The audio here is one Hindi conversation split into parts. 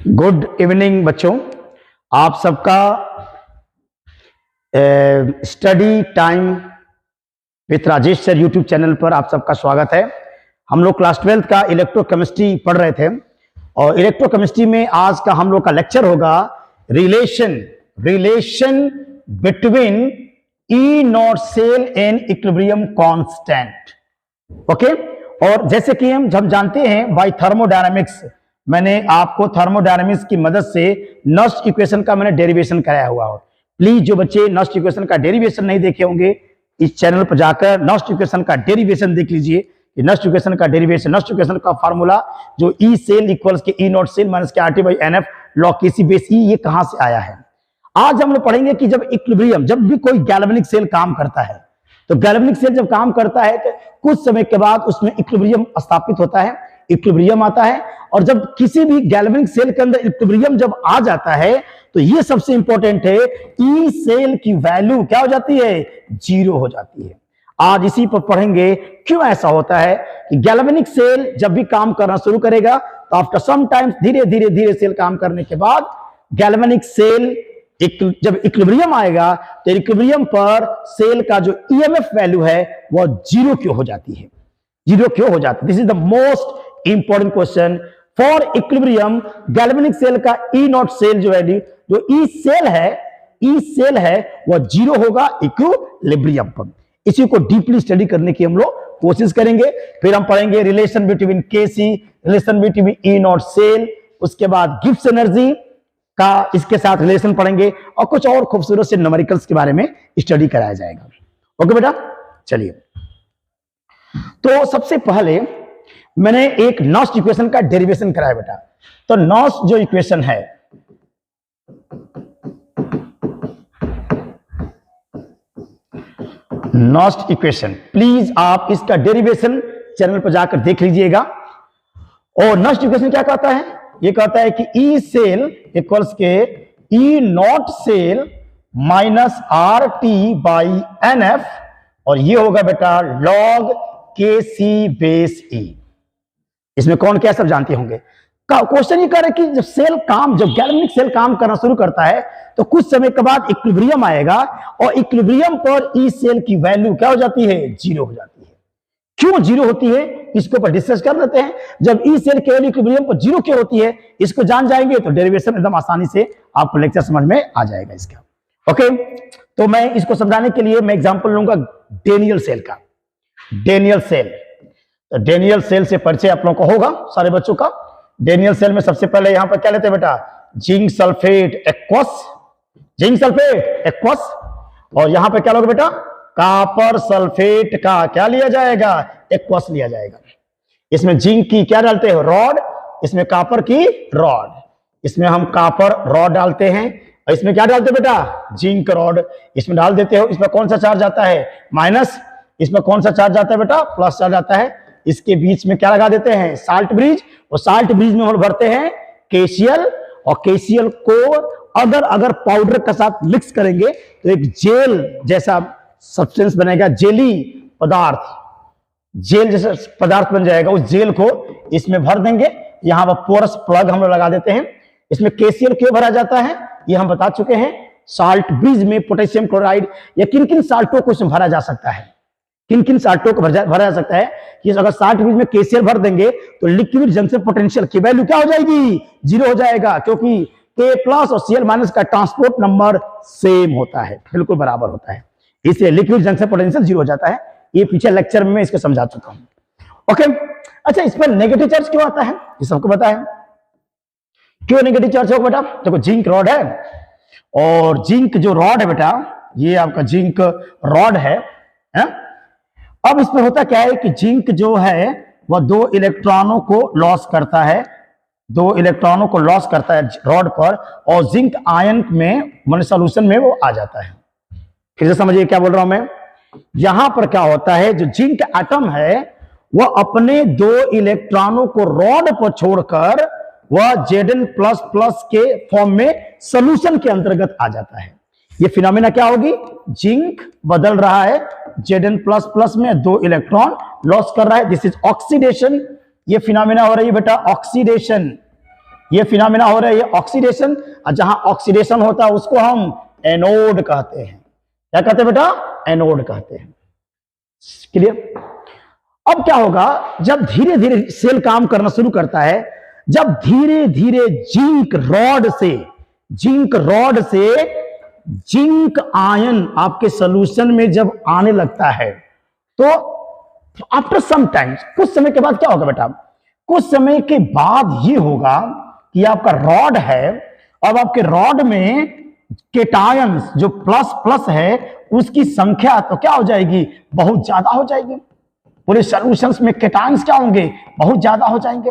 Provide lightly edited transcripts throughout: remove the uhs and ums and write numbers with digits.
गुड इवनिंग बच्चों, आप सबका study time with Rajesh sir YouTube channel पर आप सबका स्वागत है। हम लोग क्लास 12th का इलेक्ट्रोकेमिस्ट्री पढ़ रहे थे और इलेक्ट्रोकेमिस्ट्री में आज का हम लोग का लेक्चर होगा relation between E not cell and equilibrium constant. Okay, और जैसे कि हम जानते हैं बाय थर्मोडायनामिक्स, मैंने आपको थर्मोडायनामिक्स की मदद से नस्ट इक्वेशन का मैंने डेरिवेशन कराया हुआ हो। प्लीज जो बच्चे नस्ट इक्वेशन का डेरिवेशन नहीं देखे होंगे, इस चैनल पर जाकर नस्ट इक्वेशन का डेरिवेशन देख लीजिए। नस्ट इक्वेशन का डेरिवेशन, नस्ट इक्वेशन का फार्मूला जो ई सेल इक्वल्स के ई नॉट सेल माइनस के RT by NF log KC base E, ये कहां से आया है। आज हम लोग पढ़ेंगे कि जब इक्विलिब्रियम, जब भी कोई गैल्वेनिक सेल काम करता है, तो गैल्वेनिक सेल जब काम करता है तो कुछ समय के बाद उसमें इक्विलिब्रियम स्थापित होता है, इक्विलिब्रियम आता है। और जब किसी भी गैल्वेनिक सेल के अंदर इक्विलिब्रियम जब आ जाता है तो ये सबसे इंपॉर्टेंट है, ई सेल की वैल्यू क्या हो जाती है, जीरो हो जाती है। आज इसी पर पढ़ेंगे क्यों ऐसा होता है कि गैल्वेनिक सेल जब भी काम करना शुरू करेगा तो आफ्टर सम टाइम्स धीरे धीरे सेल काम करने के बाद गैल्वेनिक सेल जब इक्विलिब्रियम आएगा तो इक्विलिब्रियम पर सेल का जो ईएमएफ वैल्यू है वो जीरो क्यों हो जाती है, जीरो क्यों हो जाती है। This is the most important question for equilibrium. Galvanic cell का ई नॉट सेल जो वैल्यू, जो ई सेल है वो जीरो होगा इक्विलिब्रियम पर। इसी को डीपली स्टडी करने की हम लोग कोशिश करेंगे। फिर हम पढ़ेंगे relation between K C, relation between E not cell, उसके बाद गिब्स एनर्जी का इसके साथ रिलेशन पढ़ेंगे और कुछ और खूबसूरत से न्यूमेरिकल्स के बारे में स्टडी कराया जाएगा। ओके बेटा, चलिए। तो सबसे पहले मैंने एक नॉस्ट इक्वेशन का डेरिवेशन कराया बेटा। तो नॉस्ट जो इक्वेशन है, नॉस्ट इक्वेशन, प्लीज आप इसका डेरिवेशन चैनल पर जाकर देख लीजिएगा। और नॉस्ट इक्वेशन क्या कहता है, ये कहता है कि ई सेल इक्वल्स के E not cell minus R T by N F, और ये होगा बेटा लॉग के सी बेस ई। इसमें कौन क्या सब जानते होंगे। क्वेश्चन ये कह रहा है कि जब गैल्वेनिक सेल काम करना शुरू करता है तो कुछ समय के बाद इक्विलिब्रियम आएगा और इक्विलिब्रियम पर ई सेल की वैल्यू क्या हो जाती है, जीरो हो जाती है। क्यों जीरो होती है इसके ऊपर डिस्कस कर लेते हैं। जब ई सेल के वैल्यू इक्विलिब्रियम पर जीरो क्यों होती है, इसको जान जाएंगे तो डेरिवेशन एकदम आसानी से आपको लेक्चर समझ में आ जाएगा इसका। ओके, तो मैं इसको समझाने के लिए मैं एग्जांपल लूंगा डेनियल सेल का। डेनियल सेल, तो डेनियल सेल से परिचय आप लोगों को होगा सारे बच्चों का। डेनियल सेल में सबसे पहले यहां पर क्या लेते हैं बेटा, zinc sulphate aqueous, zinc sulphate aqueous, और यहां पर क्या लोगे बेटा, कॉपर सल्फेट का क्या लिया जाएगा, एक्वस लिया जाएगा। इसमें जिंक की क्या डालते हैं, रॉड, इसमें कॉपर की रॉड, इसमें हम कॉपर रॉड डालते हैं और इसमें क्या डालते हैं बेटा, जिंक रॉड इसमें डाल देते हो। इसमें कौन सा चार्ज आता है, माइनस, इसमें कौन सा चार्ज आता है बेटा, प्लस चार्ज आता है। इसके बीच में क्या लगा देते हैं, साल्ट ब्रिज, और साल्ट ब्रिज में हम भरते हैं केसीएल, और केसीएल को अगर पाउडर के साथ मिक्स करेंगे तो एक जेल जैसा सब्सटेंस बनेगा, जेली पदार्थ, जेल जैसा पदार्थ बन जाएगा। उस जेल को इसमें भर देंगे। यहां पर पोरस प्लग हम लोग लगा देते हैं। इसमें केसीएल क्यों भरा जाता है ये हम बता चुके हैं। साल्ट ब्रिज में पोटेशियम क्लोराइड या किन किन साल्टों को इसमें भरा जा सकता है, किन किन साल्टों को भरा जा सकता है कि अगर साल्ट ब्रिज में केसीएल भर देंगे तो लिक्विड जंक्शन पोटेंशियल की वैल्यू क्या हो जाएगी, जीरो हो जाएगा, क्योंकि के प्लस और सीएल माइनस का ट्रांसपोर्ट नंबर सेम होता है, बिल्कुल बराबर होता है, इसलिए लिक्विड जंक्शन पोटेंशियल जीरो हो जाता है। ये पीछे लेक्चर में मैं इसको समझा चुका हूं। ओके, अच्छा, इस पर नेगेटिव चार्ज क्यों आता है ये सबको पता है, क्यों नेगेटिव चार्ज होगा बेटा। देखो जिंक रॉड है और जिंक जो रॉड है बेटा, ये आपका जिंक रॉड है। अब इसमें होता क्या है कि जिंक जो है वह दो इलेक्ट्रॉनों को लॉस करता है, दो इलेक्ट्रॉनों को लॉस करता है रॉड पर, और जिंक आयन में माने सॉल्यूशन में वो आ जाता है। फिर से समझिए क्या बोल रहा हूं मैं। यहां पर क्या होता है, जो जिंक एटम है वह अपने दो इलेक्ट्रॉनों को रॉड पर छोड़कर वह Zn प्लस प्लस के फॉर्म में सॉल्यूशन के अंतर्गत आ जाता है। ये फिनोमेना क्या होगी, जिंक बदल रहा है Zn प्लस प्लस में, दो इलेक्ट्रॉन लॉस कर रहा है, दिस इज ऑक्सीडेशन। ये फिनोमेना हो रही है बेटा ऑक्सीडेशन, ये फिनोमेना हो रहा है, ये ऑक्सीडेशन, और जहां ऑक्सीडेशन होता है उसको हम एनोड कहते हैं। क्या कहते हैं बेटा? एनोड कहते हैं। क्लियर? अब क्या होगा, जब धीरे धीरे सेल काम करना शुरू करता है, जब धीरे धीरे जिंक रॉड से जिंक आयन आपके सॉल्यूशन में जब आने लगता है, तो आफ्टर सम टाइम, कुछ समय के बाद क्या होगा बेटा? कुछ समय के बाद ये होगा कि आपका रॉड है, अब आपके रॉड में केटायंस जो प्लस प्लस है उसकी संख्या तो क्या हो जाएगी? बहुत ज्यादा हो जाएगी। पूरे सॉल्यूशंस में केटायंस क्या होंगे? बहुत ज्यादा हो जाएंगे।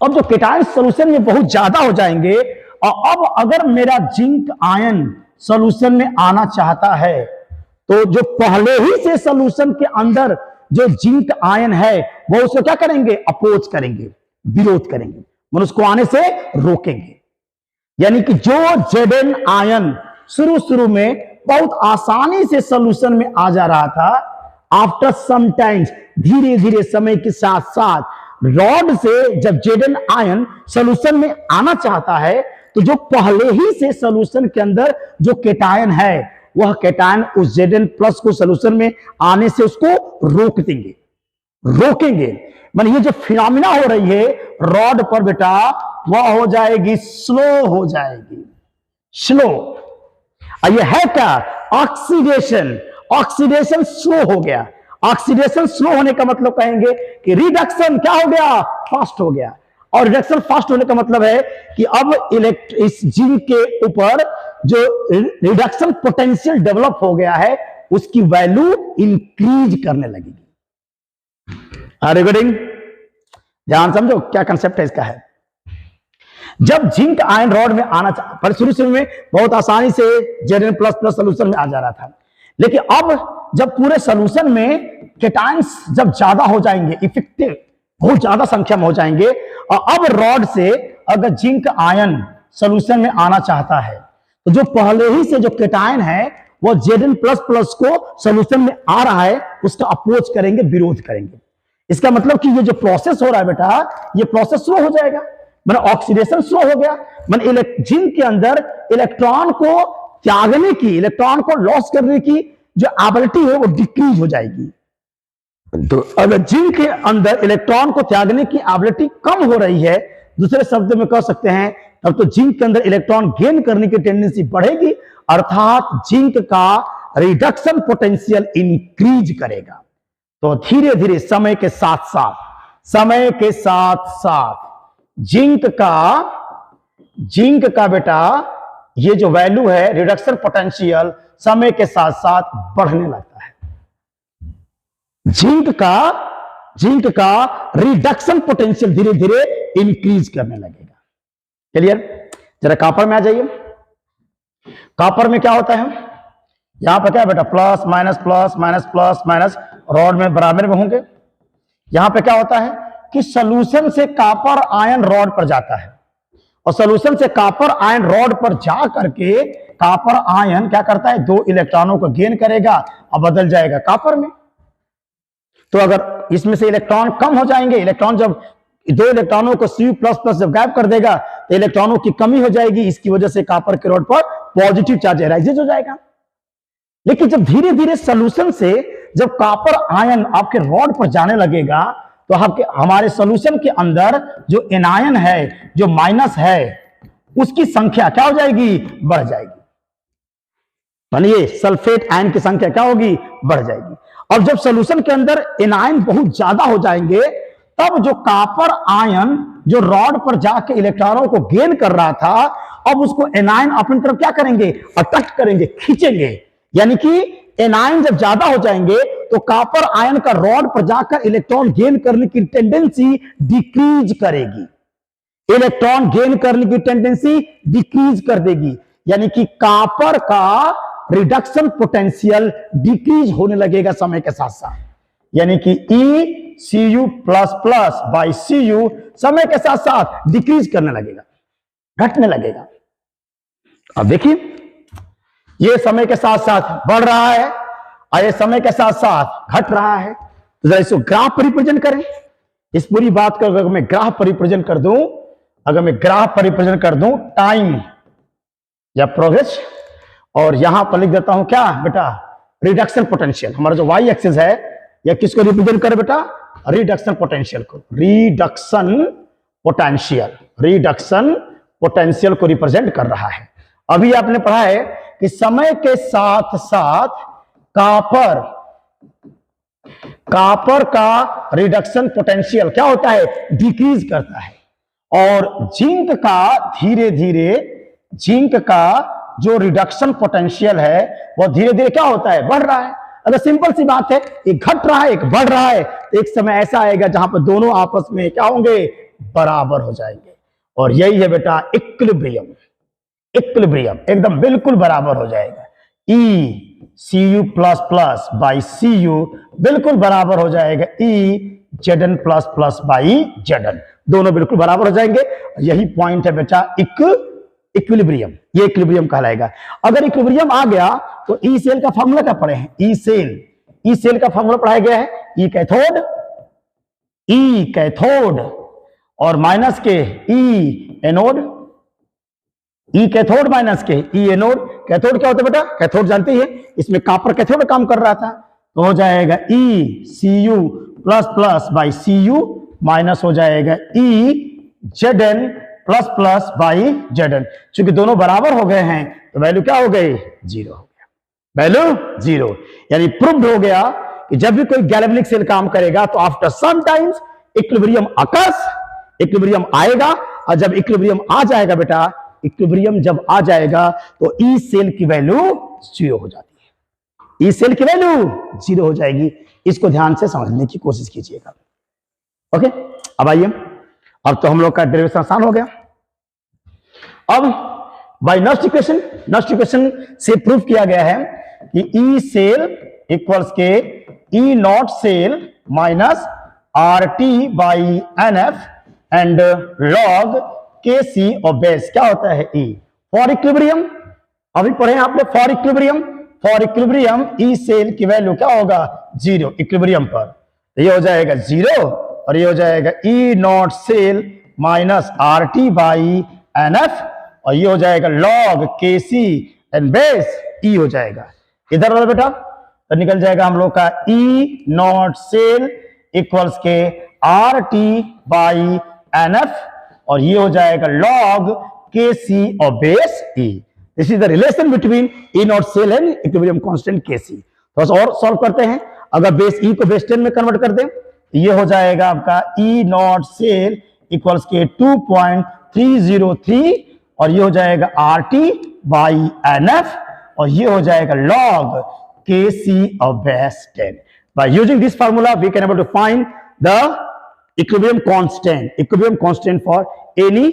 अब जो केटायंस सॉल्यूशन में बहुत ज्यादा हो जाएंगे, और अब अगर मेरा जिंक आयन सॉल्यूशन में आना चाहता है, तो जो पहले ही से सॉल्यूशन के अंदर जो जिंक आयन है वो उसको क्या करेंगे? अपोज करेंगे, विरोध करेंगे, मतलब उसको आने से रोकेंगे। यानी कि जो Zn आयन शुरू में बहुत आसानी से सॉल्यूशन में आ जा रहा था, आफ्टर सम टाइम्स, धीरे धीरे समय के साथ साथ रॉड से जब Zn आयन सॉल्यूशन में आना चाहता है, तो जो पहले ही से सॉल्यूशन के अंदर जो केटायन है, वह केटायन उस Zn प्लस को सॉल्यूशन में आने से उसको रोकेंगे। मतलब ये जो फिनोमिना हो रही है रॉड पर बेटा, वह हो जाएगी स्लो, हो जाएगी स्लो। ये है क्या? ऑक्सीडेशन स्लो हो गया। ऑक्सीडेशन स्लो होने का मतलब कहेंगे कि रिडक्शन क्या हो गया? फास्ट हो गया। और रिडक्शन फास्ट होने का मतलब है कि अब इस जिंक के ऊपर जो रिडक्शन पोटेंशियल डेवलप हो गया है, उसकी वैल्यू इंक्रीज करने लगेगी। रिकॉर्डिंग ध्यान समझो क्या कंसेप्ट है इसका है। जब जिंक आयन रॉड में आना पर शुरू में बहुत आसानी से Zn प्लस प्लस सोल्यूशन में आ जा रहा था, लेकिन अब जब पूरे सोल्यूशन में केटायंस जब ज्यादा हो जाएंगे, इफेक्टिव बहुत ज्यादा संख्या में हो जाएंगे, और अब रॉड से अगर जिंक आयन सोल्यूशन में आना चाहता है, तो जो पहले ही से जो केटायन है वो Zn प्लस प्लस को सोल्यूशन में आ रहा है उसका अपोज करेंगे, विरोध करेंगे। इसका मतलब कि ये जो प्रोसेस हो रहा है बेटा, ये प्रोसेस स्लो हो जाएगा, मतलब ऑक्सीडेशन स्लो हो गया, मतलब जिंक के अंदर इलेक्ट्रॉन को त्यागने की, इलेक्ट्रॉन को लॉस करने की जो एबिलिटी है वो डिक्रीज हो जाएगी। तो अगर जिंक के अंदर इलेक्ट्रॉन को त्यागने की एबिलिटी कम हो रही है, दूसरे शब्द में कह सकते हैं, तब तो जिंक के अंदर इलेक्ट्रॉन गेन करने की टेंडेंसी बढ़ेगी, अर्थात जिंक का रिडक्शन पोटेंशियल इंक्रीज करेगा। तो धीरे धीरे समय के साथ साथ जिंक का बेटा ये जो वैल्यू है रिडक्शन पोटेंशियल समय के साथ साथ बढ़ने लगता है। जिंक का रिडक्शन पोटेंशियल धीरे धीरे इंक्रीज करने लगेगा। क्लियर? जरा कॉपर में आ जाइए। कॉपर में क्या होता है? यहां पर क्या बेटा? प्लस माइनस रॉड में बराबर में होंगे। यहां पे क्या होता है कि सॉल्यूशन से कॉपर आयन रॉड पर जाता है, और सॉल्यूशन से कॉपर आयन रॉड पर जा करके कॉपर आयन क्या करता है? 2 इलेक्ट्रॉनों को गेन करेगा और बदल जाएगा कॉपर में। तो अगर इसमें से इलेक्ट्रॉन कम हो जाएंगे, इलेक्ट्रॉन जब 2 इलेक्ट्रॉनों को Cu++ जब गायब कर देगा तो इलेक्ट्रॉनों की कमी हो जाएगी, इसकी वजह से कॉपर के रॉड पर पॉजिटिव चार्ज एराइज हो जाएगा। लेकिन जब धीरे धीरे सॉल्यूशन से जब कॉपर आयन आपके रॉड पर जाने लगेगा, तो हमारे सॉल्यूशन के अंदर जो एनायन है, जो माइनस है, उसकी संख्या क्या हो जाएगी? बढ़ जाएगी। मानिए सल्फेट आयन की संख्या क्या होगी? बढ़ जाएगी। और जब सॉल्यूशन के अंदर एनायन बहुत ज्यादा हो जाएंगे, तब जो कॉपर आयन जो रॉड पर जाके इलेक्ट्रॉनों को गेन कर रहा था, अब उसको एनायन अपनी तरफ क्या करेंगे? अट्रैक्ट करेंगे, खींचेंगे। यानी कि एनायन जब ज्यादा हो जाएंगे तो कॉपर आयन का रॉड पर जाकर इलेक्ट्रॉन गेन करने की टेंडेंसी डिक्रीज करेगी, इलेक्ट्रॉन गेन करने की टेंडेंसी डिक्रीज कर देगी। यानी कि कॉपर का रिडक्शन पोटेंशियल डिक्रीज होने लगेगा समय के साथ साथ। यानी कि ECu++/Cu समय के साथ साथ डिक्रीज करने लगेगा, घटने लगेगा। अब देखिए ये समय के साथ साथ बढ़ रहा है और ये समय के साथ साथ घट रहा है। तो जरा इसको ग्राफ पर रिप्रेजेंट करें। इस पूरी बात को अगर मैं ग्राफ पर रिप्रेजेंट कर दूं अगर मैं ग्राफ पर रिप्रेजेंट कर दूं टाइम या प्रोग्रेस, और यहां पर लिख देता हूं क्या बेटा, रिडक्शन पोटेंशियल। हमारा जो वाई एक्सिस है या किसको रिप्रेजेंट करे बेटा, रिडक्शन पोटेंशियल को, रिडक्शन पोटेंशियल को रिप्रेजेंट कर रहा है। अभी आपने पढ़ा है कि समय के साथ साथ कॉपर का रिडक्शन पोटेंशियल क्या होता है, डिक्रीज करता है, और जिंक का जो रिडक्शन पोटेंशियल है वो धीरे धीरे क्या होता है, बढ़ रहा है। अगर सिंपल सी बात है, एक घट रहा है एक बढ़ रहा है, तो एक समय ऐसा आएगा जहां पर दोनों आपस में क्या होंगे, बराबर हो जाएंगे, और यही है बेटा इक्विलिब्रियम। एकदम बिल्कुल बराबर हो जाएगा। ई Cu plus plus by Cu बिल्कुल बराबर हो जाएगा ई Zn plus plus by Zn, दोनों बिल्कुल बराबर हो जाएंगे। यही पॉइंट है बेटा इक्विलिब्रियम, ये इक्विलिब्रियम कहलाएगा। अगर इक्विलिब्रियम आ गया तो ई सेल का फॉर्मूला क्या पढ़े हैं, ई सेल का फॉर्मूला पढ़ाया गया है, ई कैथोड और माइनस के ई एनोड, ई कैथोड माइनस के ई एनोड। कैथोड क्या होता है बेटा, कैथोड जानते ही है, इसमें कॉपर कैथोड काम कर रहा था, तो हो जाएगा ई Cu plus plus by Cu minus हो जाएगा ई Zn plus plus by Zn। चूंकि दोनों बराबर हो गए हैं तो वैल्यू क्या हो गई, जीरो हो गया, वैल्यू जीरो। यानी प्रूव्ड हो गया कि जब भी कोई गैल्वेनिक सेल काम करेगा तो after some times equilibrium occurs, equilibrium आएगा, और जब इक्विलिब्रियम आ जाएगा बेटा, इक्विलिब्रियम जब आ जाएगा तो ई सेल की वैल्यू जीरो हो जाती है, ई सेल की वैल्यू जीरो हो जाएगी। इसको ध्यान से समझने की कोशिश कीजिएगा। ओके, अब आइए, अब तो हम लोग का डेरिवेशन आसान हो गया। अब बाय नस्ट इक्वेशन से प्रूफ किया गया है कि ई सेल इक्वल्स के E not cell minus R T by N F and log K C और बेस क्या होता है ई। फॉर इक्विलिब्रियम अभी पढ़े आपने, फॉर इक्विलिब्रियम ई सेल की वैल्यू क्या होगा, जीरो इक्विलिब्रियम पर, तो ये हो जाएगा जीरो, और ये हो जाएगा E not cell minus R T by N F, और ये हो जाएगा log K C and base ई हो जाएगा। इधर वाला बेटा तो निकल जाएगा हम लोग का ई नॉट सेल इक्वल्स के R T by N F, और ये हो जाएगा लॉग के सी और base e. This is the relation between E not cell and equilibrium constant K C. थोड़ा और सॉल्व करते हैं। अगर बेस ई को बेस 10 में कन्वर्ट कर दें, ये हो जाएगा आपका ई नॉट सेल इक्वल्स के 2.303, और ये हो जाएगा R T by N F, और ये हो जाएगा लॉग के सी और base 10। By using this formula we can able to find the equilibrium constant for any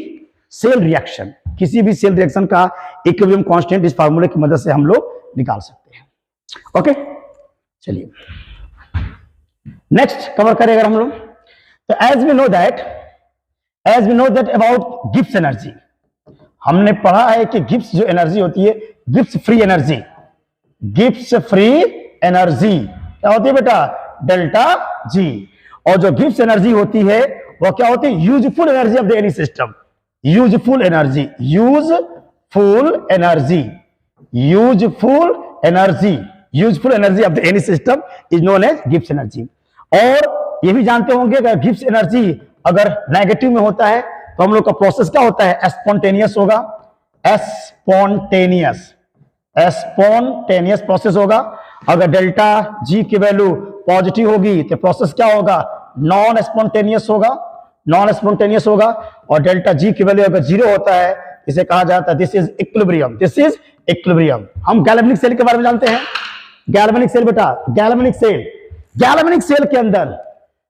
cell reaction. किसी भी सेल रिएक्शन का इक्विलिब्रियम कांस्टेंट इस फार्मूले की मदद से हम लोग निकाल सकते हैं। ओके, चलिए नेक्स्ट कवर करें अगर हम लोग, तो as we know that about Gibbs energy, हमने पढ़ा है कि गिब्स जो एनर्जी होती है, गिब्स फ्री एनर्जी क्या होती है बेटा, डेल्टा जी। और जो गिब्स एनर्जी होती है वो क्या होती है, useful energy of the any system. Useful energy of the any system is known as Gibbs energy. और ये भी जानते होंगे कि गिब्स एनर्जी अगर नेगेटिव में होता है तो हम लोग का प्रोसेस क्या होता है, स्पॉन्टेनियस होगा, स्पॉन्टेनियस प्रोसेस होगा। अगर डेल्टा जी की वैल्यू पॉजिटिव होगी तो प्रोसेस क्या होगा, नॉन स्पॉन्टेनियस होगा। और डेल्टा जी की वैल्यू अगर जीरो होता है, इसे कहा जाता है दिस इज इक्विलिब्रियम। हम गैल्वेनिक सेल के बारे में जानते हैं। गैल्वेनिक सेल बेटा, गैल्वेनिक सेल के अंदर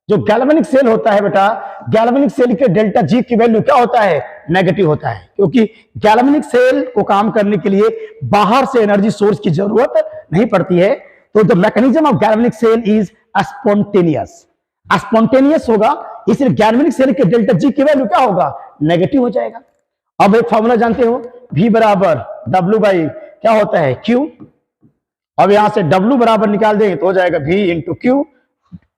जो गैल्वेनिक सेल होता है बेटा, गैल्वेनिक सेल के डेल्टा जी की वैल्यू क्या होता है, नेगेटिव होता है, क्योंकि गैल्वेनिक सेल को काम करने के लिए बाहर से एनर्जी सोर्स की जरूरत नहीं पड़ती है। तो the mechanism of galvanic cell is spontaneous होगा, इसलिए गैल्वेनिक सेल के डेल्टा जी की वैल्यू क्या होगा, नेगेटिव हो जाएगा। अब एक फॉर्मूला जानते हो, V बराबर W बाई क्या होता है, Q। अब यहां से W बराबर निकाल देंगे तो हो जाएगा V इंटू Q।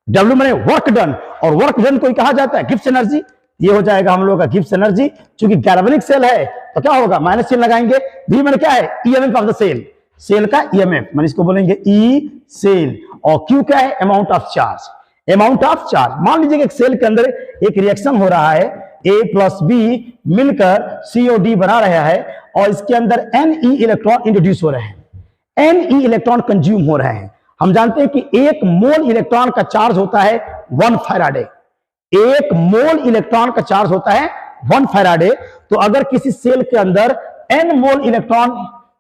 W माने वर्क डन, और वर्क डन को कहा जाता है गिब्स एनर्जी। ये हो जाएगा हम लोग का गिब्स एनर्जी। चूंकि गैल्वेनिक सेल है तो क्या होगा, माइनस चिन्ह लगाएंगे। V मैंने क्या है, EMF of the cell, cell का ईएमएफ, मैंने इसको बोलेंगे ई सेल। और Q क्या है, amount of charge, amount of charge. मान लीजिए कि एक सेल के अंदर एक रिएक्शन हो रहा है, A प्लस बी मिलकर COD बना रहा है और इसके अंदर Ne इलेक्ट्रॉन इंट्रोड्यूस हो रहे हैं, Ne इलेक्ट्रॉन कंज्यूम हो रहे हैं। हम जानते हैं कि 1 मोल इलेक्ट्रॉन का चार्ज होता है 1 फैराडे, 1 मोल इलेक्ट्रॉन का चार्ज होता है 1 फैराडे। तो अगर किसी सेल के अंदर n मोल इलेक्ट्रॉन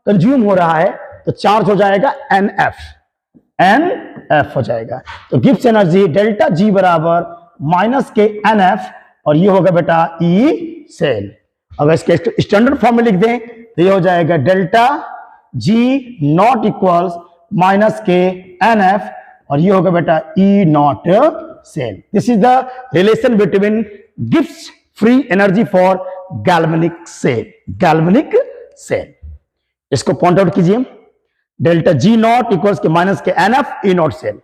कंज्यूम हो रहा है तो चार्ज हो जाएगा NF हो जाएगा। तो गिब्स एनर्जी डेल्टा G बराबर माइनस के NF, और ये होगा बेटा E सेल। अगर इसके स्टैंडर्ड फॉर्म में लिख दें तो ये हो जाएगा delta G not equals minus के NF, और ये होगा बेटा E not cell. This is the relation between Gibbs free energy for galvanic cell, galvanic cell. इसको पॉइंट आउट कीजिए, डेल्टा G नॉट इक्वल्स के माइनस के NF E not cell.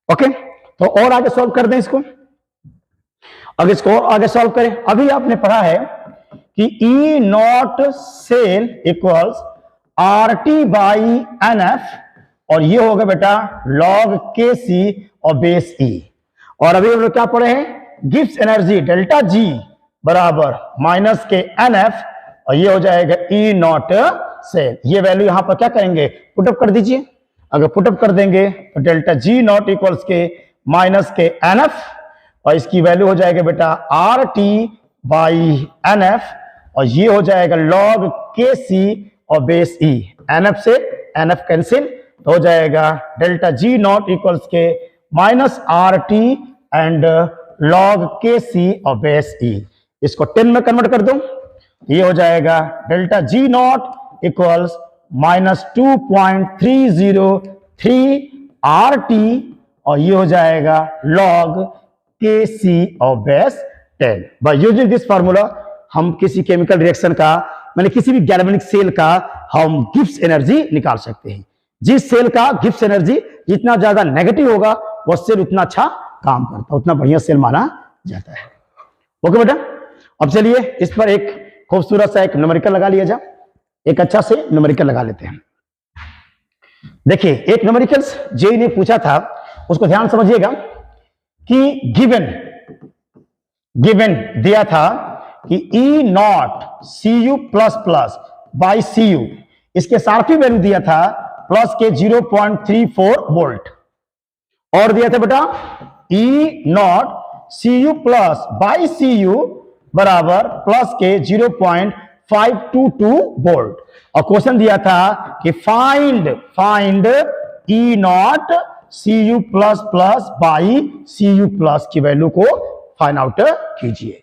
Okay, तो और आगे सॉल्व कर दें इसको। अब इसको और आगे सॉल्व करें। अभी आपने पढ़ा है कि E not cell equals RT by NF, और ये होगा बेटा log KC और बेस E। और अभी हम लोग क्या पढ़े हैं, गिब्स एनर्जी डेल्टा G बराबर माइनस के NF, और ये हो जाएगा E नॉट सेल। ये वैल्यू यहां पर क्या करेंगे, पुटअप कर दीजिए। अगर पुटअप कर देंगे तो डेल्टा G नॉट इक्वल्स के माइनस के NF, और इसकी वैल्यू हो जाएगा बेटा RT बाई NF, और ये हो जाएगा log KC और बेस E। NF से NF कैंसिल, तो हो जाएगा डेल्टा G नॉट इक्वल्स के minus RT and log KC और बेस E। इसको 10 में कन्वर्ट कर दो, ये हो जाएगा delta G not equals minus 2.303 RT, और ये हो जाएगा log KC और base 10। By using this formula हम किसी केमिकल रिएक्शन का, मैंने किसी भी गैल्वेनिक सेल का हम गिब्स एनर्जी निकाल सकते हैं। जिस सेल का गिब्स एनर्जी जितना ज्यादा नेगेटिव होगा वो सेल उतना अच्छा काम करता है, उतना बढ़िया सेल माना जाता है। ओके बेटा, अब चलिए इस पर एक खूबसूरत सा एक न्यूमेरिकल लगा लिया जाए, एक अच्छा से न्यूमेरिकल लगा लेते हैं। देखिए एक न्यूमेरिकल्स जेई ने पूछा था, उसको ध्यान समझिएगा कि गिवन दिया था कि E not Cu plus plus by Cu, इसके सारफी वैल्यू दिया था प्लस के 0.34 वोल्ट, और दिया था बेटा E not Cu plus by Cu बराबर प्लस के 0.522 वोल्ट, और क्वेश्चन दिया था कि find E not Cu plus plus by Cu plus की वैल्यू को फाइंड आउट कीजिए,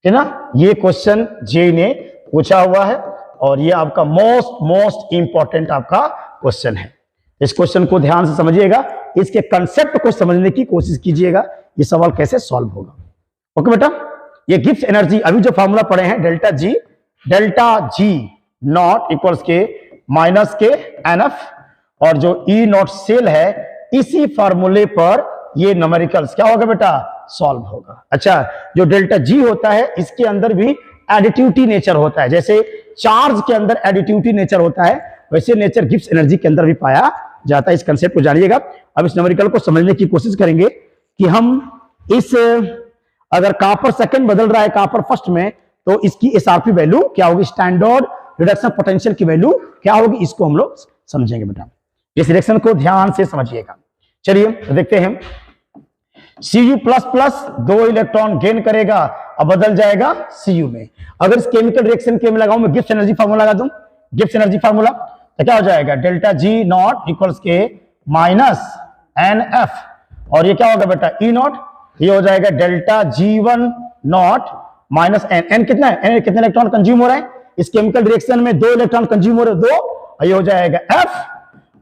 है ना। ये क्वेश्चन जे ने पूछा हुआ है और ये आपका मोस्ट इंपॉर्टेंट आपका क्वेश्चन है। इस क्वेश्चन को ध्यान से समझिएगा, इसके कंसेप्ट को समझने की कोशिश कीजिएगा, ये सवाल कैसे सॉल्व होगा। ओके बेटा, ये गिब्स एनर्जी अभी जो फॉर्मूला पढ़े हैं डेल्टा जी नॉट इक्वल्स के माइनस के NF, और जो E नॉट सेल है इसी फार्मूले पर ये न्यूमेरिकल्स क्या होगा बेटा, सॉल्व होगा। अच्छा, जो डेल्टा G होता है इसके अंदर भी एडिटिविटी नेचर होता है, जैसे चार्ज के अंदर एडिटिविटी नेचर होता है वैसे नेचर गिब्स एनर्जी के अंदर भी पाया जाता है। इस कंसेप्ट को जानिएगा। अब इस न्यूमेरिकल को समझने की कोशिश करेंगे कि हम इस, अगर कॉपर सेकंड बदल रहा है कॉपर फर्स्ट में, तो इसकी एसआरपी वैल्यू क्या होगी, स्टैंडर्ड रिडक्शन पोटेंशियल की वैल्यू क्या होगी, इसको हम लोग समझेंगे बेटा। इस रिएक्शन को ध्यान से समझिएगा। चलिए तो देखते हैं। Cu plus plus 2 electron gain करेगा अब बदल जाएगा Cu में। अगर इस केमिकल रिएक्शन के में लगाऊं, मैं गिब्स एनर्जी फार्मूला लगा दूं, गिब्स एनर्जी फार्मूला, तो क्या हो जाएगा डेल्टा G नॉट इक्वल्स के माइनस NF, और ये क्या होगा बेटा E नॉट, ये हो जाएगा delta G1 not minus N कितना है, N कितने इलेक्ट्रॉन कंज्यूम हो रहा है इस केमिकल रिएक्शन में, 2 इलेक्ट्रॉन कंज्यूम हो रहे हैं 2, और ये हो जाएगा F,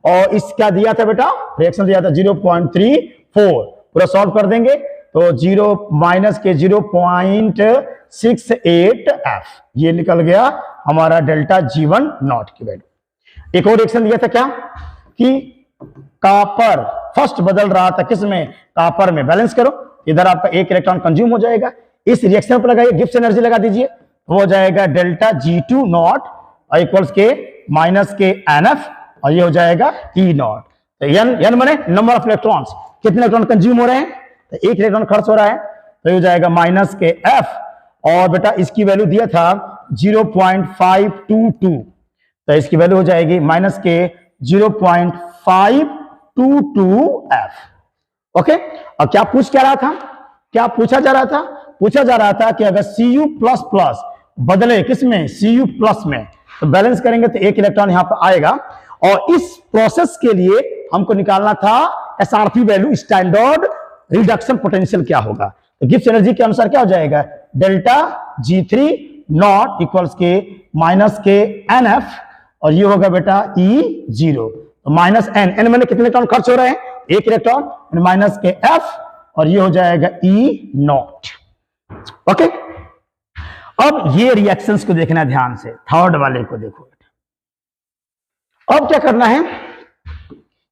और इसका दिया था बेटा रिएक्शन दिया था 0.34, पूरा सॉल्व कर देंगे तो 0 माइनस के 0.68 F, ये निकल गया हमारा डेल्टा G1 नॉट की वैल्यू। एक और रिएक्शन दिया था क्या कि कॉपर फर्स्ट बदल रहा था किसमें, कॉपर में, बैलेंस करो, इधर आपका 1 इलेक्ट्रॉन कंज्यूम हो जाएगा, इस रिएक्शन पर लगाइए, गिब्स एनर्जी लगा दीजिए, तो हो जाएगा डेल्टा G2 नॉट इक्वल्स के माइनस के NF और ये हो जाएगा E नॉट। तो n माने नंबर ऑफ इलेक्ट्रॉन्स, कितने इलेक्ट्रॉन कंज्यूम हो रहे हैं, तो एक इलेक्ट्रॉन खर्च हो रहा है, तो ये हो जाएगा माइनस के F और बेटा इसकी वैल्यू दिया था 0.522, तो इसकी वैल्यू हो जाएगी माइनस के 0.522F। ओके, और क्या पूछ क्या रहा था, क्या पूछा जा रहा था, पूछा जा रहा था कि अगर Cu प्लस प्लस बदले किसमें, Cu प्लस में, तो बैलेंस करेंगे तो एक इलेक्ट्रॉन यहां पर आएगा और इस प्रोसेस के लिए हमको निकालना था SRP value, standard reduction potential क्या होगा। तो गिब्स एनर्जी के अनुसार क्या हो जाएगा, डेल्टा G3 नॉट इक्वल्स के माइनस के NF और ये होगा बेटा E0, तो माइनस n मैंने कितने इलेक्ट्रॉन खर्च हो रहे हैं, एक इलेक्ट्रॉन, माइनस के F और ये हो जाएगा E नॉट। ओके, अब ये रिएक्शंस को देखना ध्यान से, थर्ड वाले को देखो। अब क्या करना है,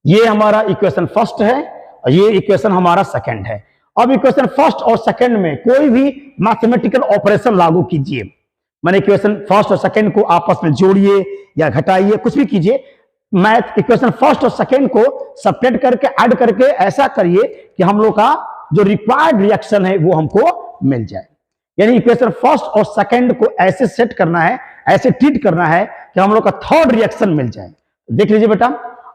ये हमारा इक्वेशन फर्स्ट है और ये इक्वेशन हमारा सेकंड है। अब इक्वेशन फर्स्ट और सेकंड में कोई भी मैथमेटिकल ऑपरेशन लागू कीजिए, मैंने इक्वेशन फर्स्ट और सेकंड को आपस में जोड़िए या घटाइए, कुछ भी कीजिए, मैथ इक्वेशन फर्स्ट और सेकंड को सब्ट्रैक्ट करके ऐड करके ऐसा करिए कि हम लोग का जो रिक्वायर्ड रिएक्शन है वो हमको मिल जाए। यानी इक्वेशन फर्स्ट और सेकंड को ऐसे सेट करना है, ऐसे ट्रीट करना है कि हम लोग का थर्ड रिएक्शन मिल जाए। देख लीजिए बेटा,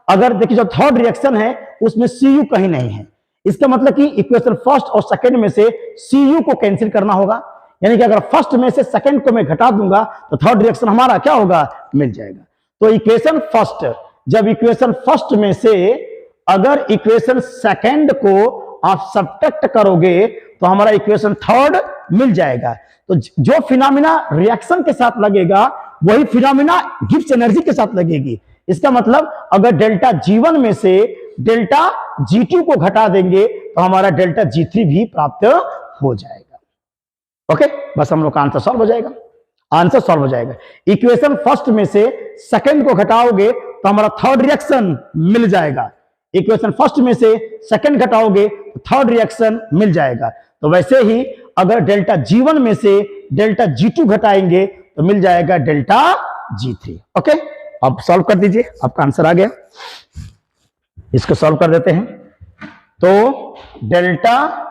अगर देखिए जो थर्ड रिएक्शन है उसमें Cu कहीं नहीं है, इसका मतलब कि इक्वेशन फर्स्ट और सेकंड में से Cu को कैंसिल करना होगा। यानी कि अगर फर्स्ट में से सेकंड को मैं घटा दूंगा तो थर्ड रिएक्शन हमारा क्या होगा, मिल जाएगा। तो इक्वेशन फर्स्ट, जब इक्वेशन फर्स्ट में से अगर इक्वेशन सेकंड को आप सब्ट्रैक्ट करोगे तो हमारा इक्वेशन थर्ड मिल जाएगा। तो जो फिनोमिना रिएक्शन के साथ लगेगा वही फिनोमिना गिब्स एनर्जी के साथ लगेगी। इसका मतलब अगर डेल्टा G1 में से डेल्टा G2 को घटा देंगे तो हमारा डेल्टा G3 भी प्राप्त हो जाएगा। ओके, बस हम लोग का आंसर सॉल्व हो जाएगा, आंसर सॉल्व हो जाएगा। इक्वेशन फर्स्ट में से सेकंड को घटाओगे तो हमारा थर्ड रिएक्शन मिल जाएगा, इक्वेशन फर्स्ट में से सेकंड घटाओगे तो थर्ड रिएक्शन मिल जाएगा। तो वैसे ही अगर डेल्टा G1 में से डेल्टा G2 घटाएंगे तो मिल जाएगा डेल्टा G3। ओके, अब सॉल्व कर दीजिए, आपका आंसर आ गया। इसको सॉल्व कर देते हैं, तो delta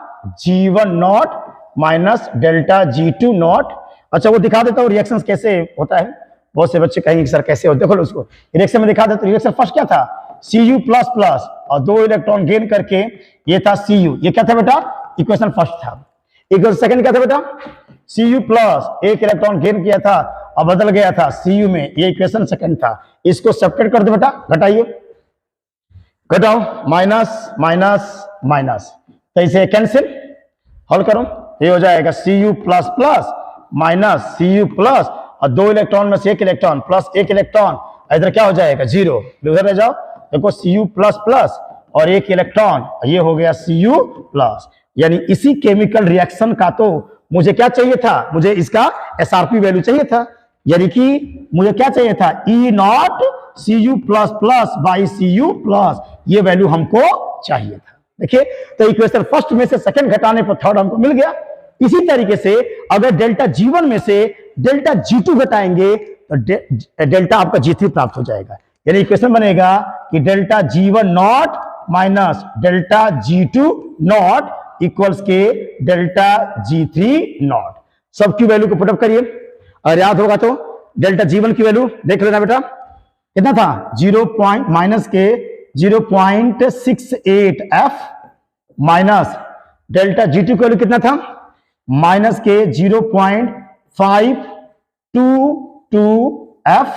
G1 not minus delta G2 not, अच्छा वो दिखा देता हूं रिएक्शन कैसे होता है। बहुत से बच्चे कहेंगे सर कैसे होता है, देखो उसको रिएक्शन में दिखा देता। रिएक्शन फर्स्ट क्या था, Cu प्लस प्लस और 2 इलेक्ट्रॉन गेन करके ये था Cu, ये क्या था बेटा, इक्वेशन फर्स्ट था। इक्वेशन सेकंड क्या था बेटा, Cu प्लस 1 इलेक्ट्रॉन गेन किया था और बदल गया था Cu में, ये इक्वेशन सेकंड था। इसको सब्ट्रैक्ट कर दो बेटा, घटाइए, घटाओ, माइनस माइनस माइनस, तो इसे कैंसिल हल करो, ये हो जाएगा Cu plus plus minus Cu plus और 2 इलेक्ट्रॉन में से 1 इलेक्ट्रॉन प्लस 1 इलेक्ट्रॉन, इधर क्या हो जाएगा 0, उधर ले जाओ, देखो Cu प्लस प्लस और 1 इलेक्ट्रॉन, ये हो गया Cu प्लस। यानी इसी केमिकल रिएक्शन का तो मुझे क्या चाहिए था, मुझे इसका SRP वैल्यू चाहिए था, यानी कि मुझे क्या चाहिए था, E not Cu plus plus by Cu plus, ये वैल्यू हमको चाहिए था। देखिए, तो इक्वेशन फर्स्ट में से सेकंड घटाने पर थर्ड हमको मिल गया। इसी तरीके से अगर डेल्टा G1 में से डेल्टा G2 घटाएंगे तो डेल्टा आपका G3 प्राप्त हो जाएगा। यानी इक्वेशन बनेगा कि delta G1 not minus delta G2 not equals के डेल्टा G3 नॉट। सबकी वैल्यू को पुटअप करिए, अगर याद होगा तो डेल्टा G1 की वैल्यू देख लेना बेटा, कितना था, 0 माइनस के 0.68 F माइनस डेल्टा G2 की वैल्यू कितना था, माइनस के 0.522 F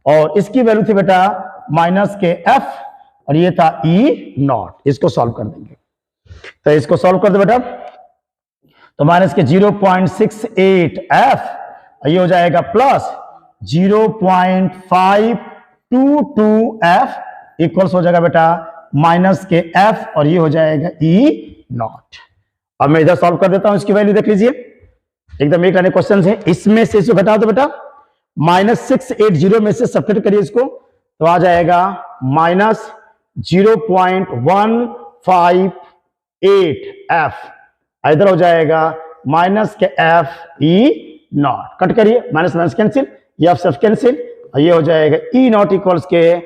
और इसकी वैल्यू थी बेटा माइनस के F और ये था E नॉट। इसको सॉल्व कर देंगे, तो इसको सॉल्व कर दो बेटा, तो माइनस के 0.68 F ये हो जाएगा प्लस 0.522 F इक्वल्स हो जाएगा बेटा माइनस के F और ये हो जाएगा E नॉट। अब मैं इधर सॉल्व कर देता हूं, इसकी वैल्यू देख लीजिए, एकदम एक लाइन क्वेश्चन है, इसमें से इसको घटा दो बेटा, माइनस 680 में से सब्ट्रैक्ट करिए इसको, तो आ जाएगा माइनस 0.158 F, इधर हो जाएगा माइनस के एफ ई नॉट, कट करिए, माइनस माइनस कैंसिल, ये एफ सेफ कैंसिल, और ये हो जाएगा ई नॉट इक्वल्स के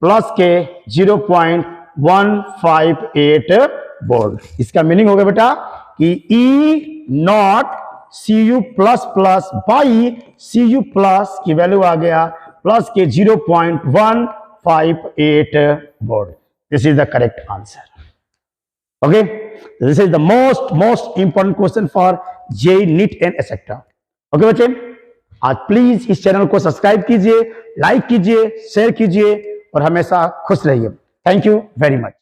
प्लस के 0.158 वोल्ट। इसका मीनिंग हो गया बेटा कि E nought C U plus plus by C U plus की वैल्यू आ गया प्लस के 0.158 volt. This is the correct answer. Okay, this is the most important question for JEE NEET and etc. Okay बच्चे, आज प्लीज इस चैनल को सब्सक्राइब कीजिए, लाइक कीजिए, शेयर कीजिए और हमेशा खुश रहिए। Thank you very much.